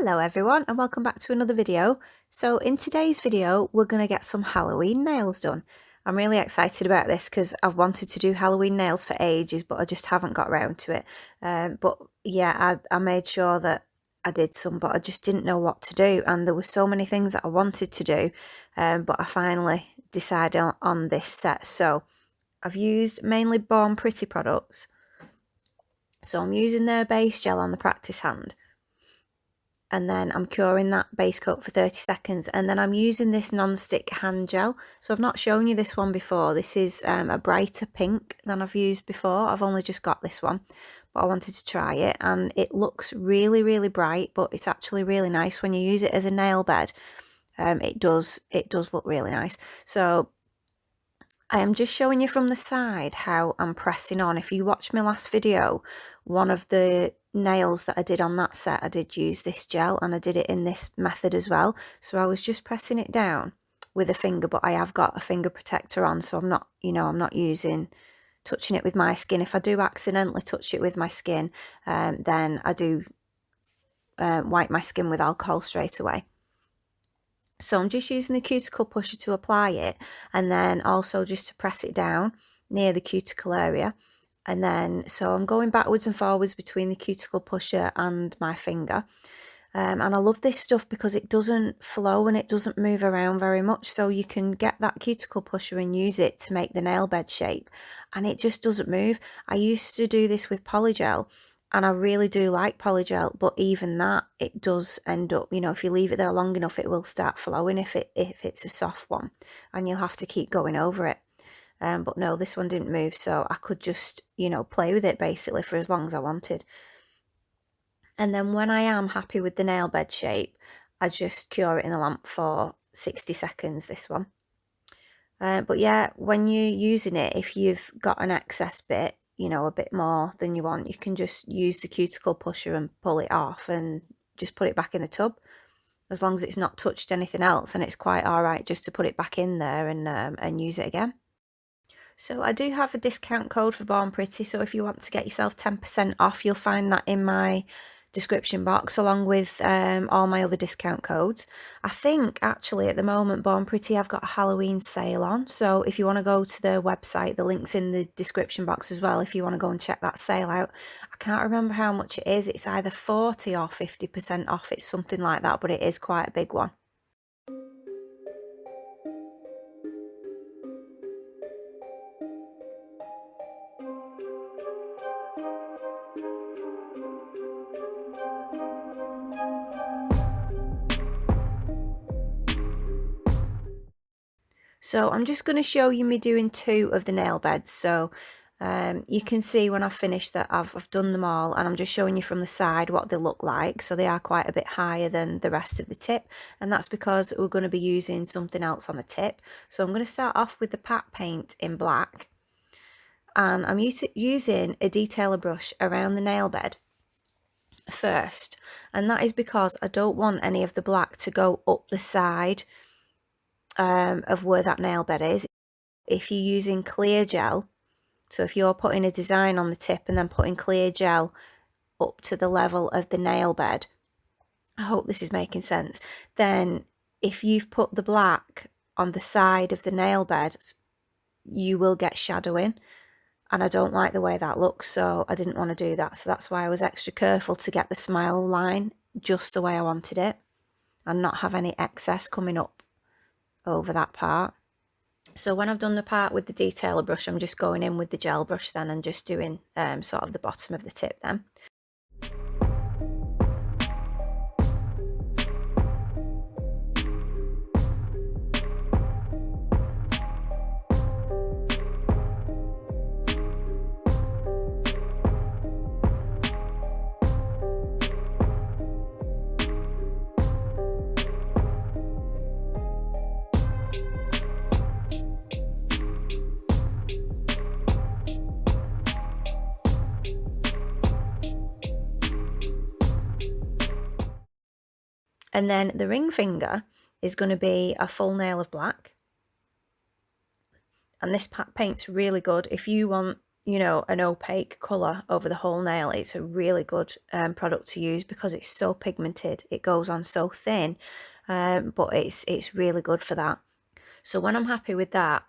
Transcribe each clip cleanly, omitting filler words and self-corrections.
Hello everyone and welcome back to another video. So in today's video we're going to get some Halloween nails done. I'm really excited about this because I've wanted to do Halloween nails for ages but I just haven't got around to it. But yeah, I made sure that I did some, but I just didn't know what to do, and there were so many things that I wanted to do, but I finally decided on this set. So I've used mainly Born Pretty products. So I'm using their base gel on the practice hand, and then I'm curing that base coat for 30 seconds, and then I'm using this non-stick hand gel. So I've not shown you this one before. This is a brighter pink than I've used before. I've only just got this one, but I wanted to try it, and it looks really bright, but it's actually really nice when you use it as a nail bed. It does look really nice. So I am just showing you from the side how I'm pressing on. If you watched my last video, one of the nails that I did on that set, I did use this gel, and I did it in this method as well. So I was just pressing it down with a finger, but I have got a finger protector on, so I'm not, I'm not touching it with my skin. If I do accidentally touch it with my skin, then I do wipe my skin with alcohol straight away. So I'm just using the cuticle pusher to apply it, and then also just to press it down near the cuticle area. And then, so I'm going backwards and forwards between the cuticle pusher and my finger. And I love this stuff because it doesn't flow and it doesn't move around very much. So you can get that cuticle pusher and use it to make the nail bed shape, and it just doesn't move. I used to do this with polygel, and I really do like polygel, but even that, it does end up, if you leave it there long enough, it will start flowing if it's a soft one, and you'll have to keep going over it. But no, this one didn't move, so I could just, play with it basically for as long as I wanted. And then when I am happy with the nail bed shape, I just cure it in the lamp for 60 seconds, this one. But yeah, when you're using it, if you've got an excess bit, a bit more than you want, you can just use the cuticle pusher and pull it off and just put it back in the tub. As long as it's not touched anything else, and it's quite all right just to put it back in there and use it again. So I do have a discount code for Born Pretty, so if you want to get yourself 10% off, you'll find that in my description box along with all my other discount codes. I think actually at the moment Born Pretty have got a Halloween sale on, so if you want to go to their website, the link's in the description box as well if you want to go and check that sale out. I can't remember how much it is. It's either 40 or 50% off. It's something like that, but it is quite a big one. So I'm just going to show you me doing 2 of the nail beds. So you can see when I've finished that I've done them all, and I'm just showing you from the side what they look like. So they are quite a bit higher than the rest of the tip, and that's because we're going to be using something else on the tip. So I'm going to start off with the pat paint in black, and I'm using a detailer brush around the nail bed first, and that is because I don't want any of the black to go up the side of where that nail bed is. If you're using clear gel, so if you're putting a design on the tip and then putting clear gel up to the level of the nail bed, I hope this is making sense, then if you've put the black on the side of the nail bed, you will get shadowing, and I don't like the way that looks, so I didn't want to do that. So that's why I was extra careful to get the smile line just the way I wanted it and not have any excess coming up over that part. So when I've done the part with the detailer brush, I'm just going in with the gel brush then and just doing sort of the bottom of the tip then. And then the ring finger is going to be a full nail of black. And this paint's really good if you want, you know, an opaque colour over the whole nail, it's a really good product to use because it's so pigmented. It goes on so thin, but it's really good for that. So when I'm happy with that,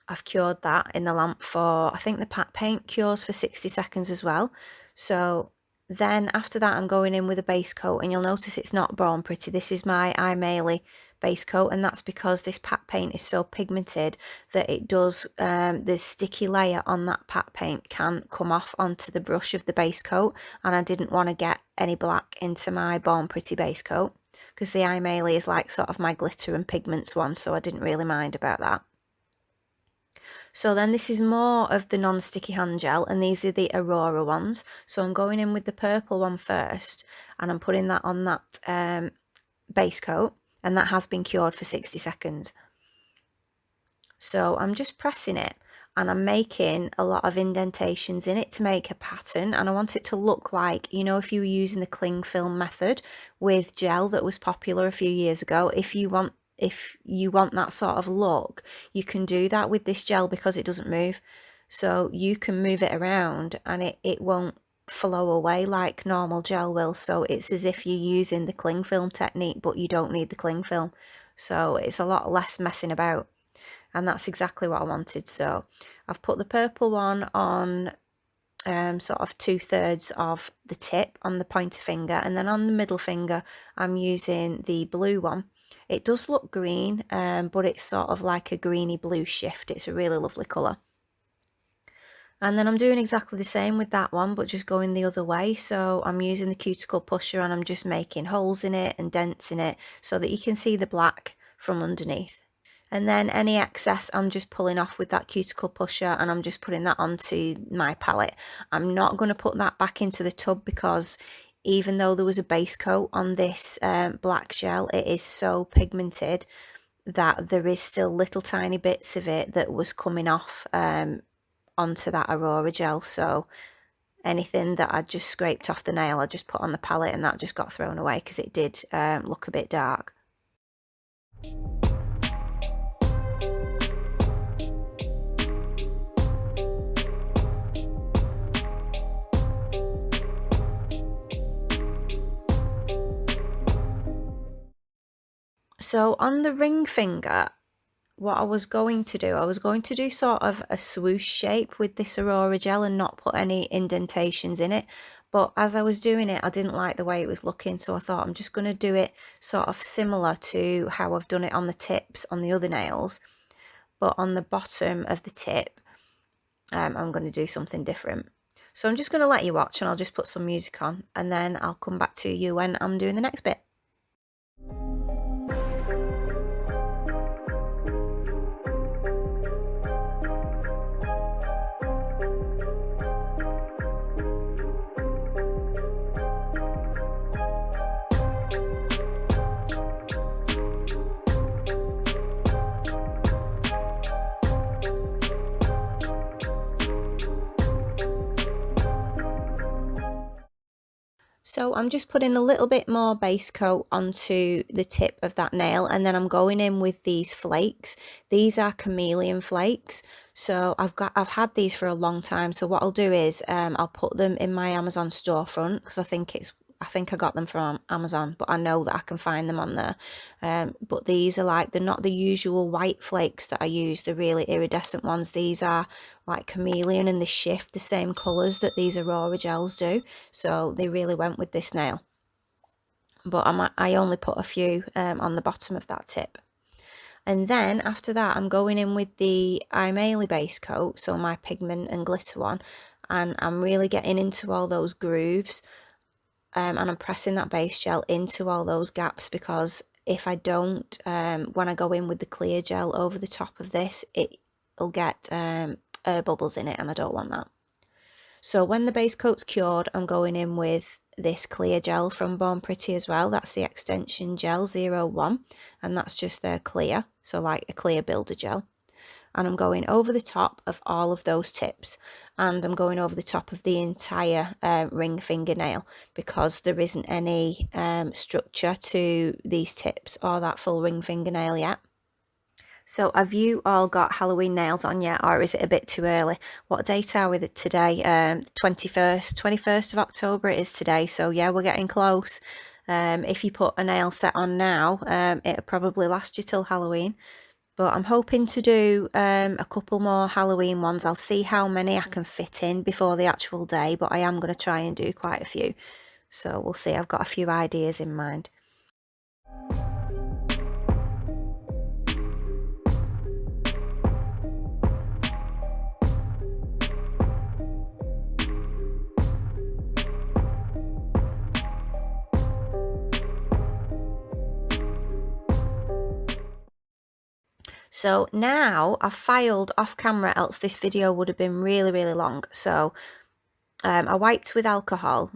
I've cured that in the lamp for, I think the pat paint cures for 60 seconds as well. So then after that, I'm going in with a base coat, and you'll notice it's not Born Pretty. This is my Chameleon base coat, and that's because this pat paint is so pigmented that it does, the sticky layer on that pat paint can come off onto the brush of the base coat, and I didn't want to get any black into my Born Pretty base coat, because the Chameleon is like sort of my glitter and pigments one, so I didn't really mind about that. So then this is more of the non-sticky hand gel, and these are the Aurora ones. So I'm going in with the purple one first, and I'm putting that on that base coat, and that has been cured for 60 seconds. So I'm just pressing it, and I'm making a lot of indentations in it to make a pattern, and I want it to look like, you know, if you were using the cling film method with gel that was popular a few years ago, if you want that sort of look, you can do that with this gel because it doesn't move. So you can move it around and it won't flow away like normal gel will. So it's as if you're using the cling film technique, but you don't need the cling film. So it's a lot less messing about. And that's exactly what I wanted. So I've put the purple one on sort of 2/3 of the tip on the pointer finger, and then on the middle finger I'm using the blue one. It does look green, but it's sort of like a greeny blue shift. It's a really lovely colour. And then I'm doing exactly the same with that one, but just going the other way. So I'm using the cuticle pusher, and I'm just making holes in it and dents in it so that you can see the black from underneath. And then any excess I'm just pulling off with that cuticle pusher, and I'm just putting that onto my palette. I'm not going to put that back into the tub because even though there was a base coat on this black gel, it is so pigmented that there is still little tiny bits of it that was coming off onto that Aurora gel. So anything that I just scraped off the nail, I just put on the palette, and that just got thrown away because it did look a bit dark. So on the ring finger, what I was going to do sort of a swoosh shape with this Aurora gel and not put any indentations in it. But as I was doing it, I didn't like the way it was looking, so I thought I'm just going to do it sort of similar to how I've done it on the tips on the other nails. But on the bottom of the tip, I'm going to do something different. So I'm just going to let you watch, and I'll just put some music on, and then I'll come back to you when I'm doing the next bit. So I'm just putting a little bit more base coat onto the tip of that nail, and then I'm going in with these flakes. These are Chameleon flakes. So I've had these for a long time. So what I'll do is I'll put them in my Amazon storefront because I think I got them from Amazon, but I know that I can find them on there. But these are like, they're not the usual white flakes that I use, the really iridescent ones. These are like Chameleon, and they shift the same colours that these Aurora gels do. So they really went with this nail. But I only put a few on the bottom of that tip. And then after that, I'm going in with the Chameleon base coat, so my pigment and glitter one, and I'm really getting into all those grooves. And I'm pressing that base gel into all those gaps, because if I don't, when I go in with the clear gel over the top of this, it'll get air bubbles in it, and I don't want that. So when the base coat's cured, I'm going in with this clear gel from Born Pretty as well. That's the Extension Gel 01, and that's just their clear, so like a clear builder gel. And I'm going over the top of all of those tips, and I'm going over the top of the entire ring fingernail, because there isn't any structure to these tips or that full ring fingernail yet. So have you all got Halloween nails on yet, or is it a bit too early? What date are we today? 21st of October it is today, so yeah, we're getting close. If you put a nail set on now, it'll probably last you till Halloween. But I'm hoping to do a couple more Halloween ones. I'll see how many I can fit in before the actual day, but I am going to try and do quite a few. So we'll see. I've got a few ideas in mind. So now I've filed off camera, else this video would have been really, really long. So I wiped with alcohol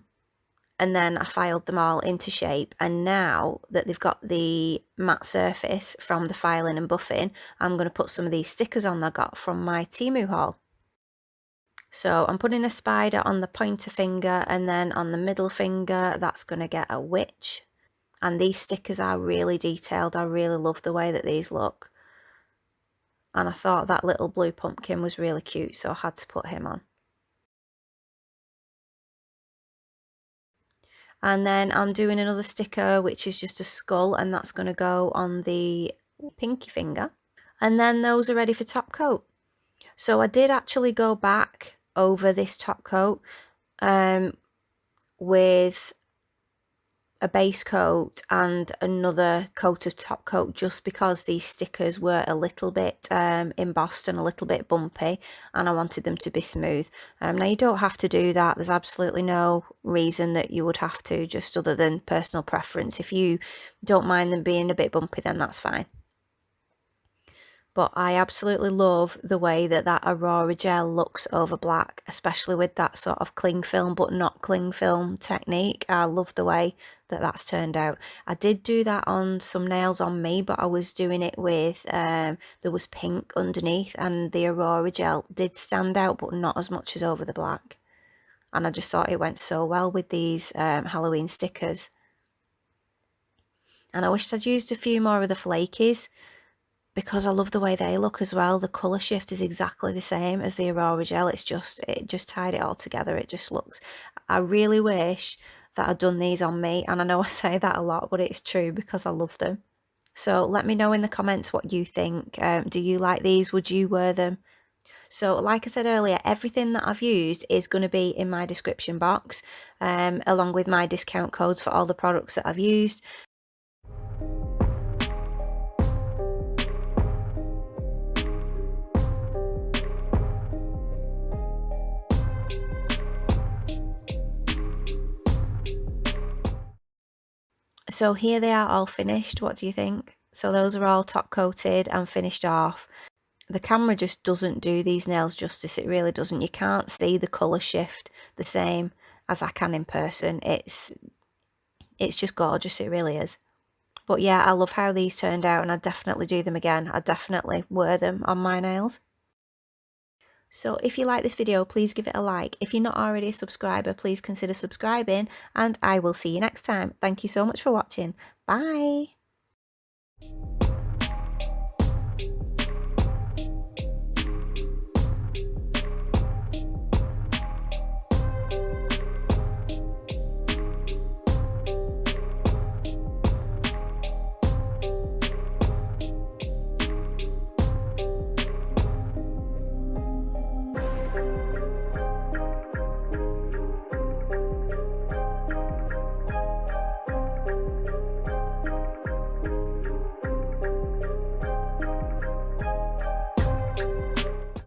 and then I filed them all into shape. And now that they've got the matte surface from the filing and buffing, I'm going to put some of these stickers on that I got from my Temu haul. So I'm putting a spider on the pointer finger, and then on the middle finger, that's going to get a witch. And these stickers are really detailed. I really love the way that these look. And I thought that little blue pumpkin was really cute, so I had to put him on. And then I'm doing another sticker, which is just a skull, and that's going to go on the pinky finger. And then those are ready for top coat. So I did actually go back over this top coat with a base coat and another coat of top coat, just because these stickers were a little bit embossed and a little bit bumpy, and I wanted them to be smooth. Now you don't have to do that. There's absolutely no reason that you would have to, just other than personal preference. If you don't mind them being a bit bumpy, then that's fine. But I absolutely love the way that that Aurora gel looks over black, especially with that sort of cling film but not cling film technique. I love the way that that's turned out. I did do that on some nails on me, but I was doing it with, there was pink underneath, and the Aurora gel did stand out, but not as much as over the black. And I just thought it went so well with these Halloween stickers. And I wished I'd used a few more of the flakies, because I love the way they look as well. The colour shift is exactly the same as the Aurora gel. It just tied it all together. It just looks, I really wish that I'd done these on me. And I know I say that a lot, but it's true because I love them. So let me know in the comments what you think. Do you like these? Would you wear them? So like I said earlier, everything that I've used is going to be in my description box, along with my discount codes for all the products that I've used. So here they are all finished. What do you think? So those are all top coated and finished off. The camera just doesn't do these nails justice. It really doesn't. You can't see the colour shift the same as I can in person. It's just gorgeous. It really is. But yeah, I love how these turned out, and I'd definitely do them again. I'd definitely wear them on my nails. So if you like this video, please give it a like. If you're not already a subscriber, please consider subscribing, and I will see you next time. Thank you so much for watching. Bye.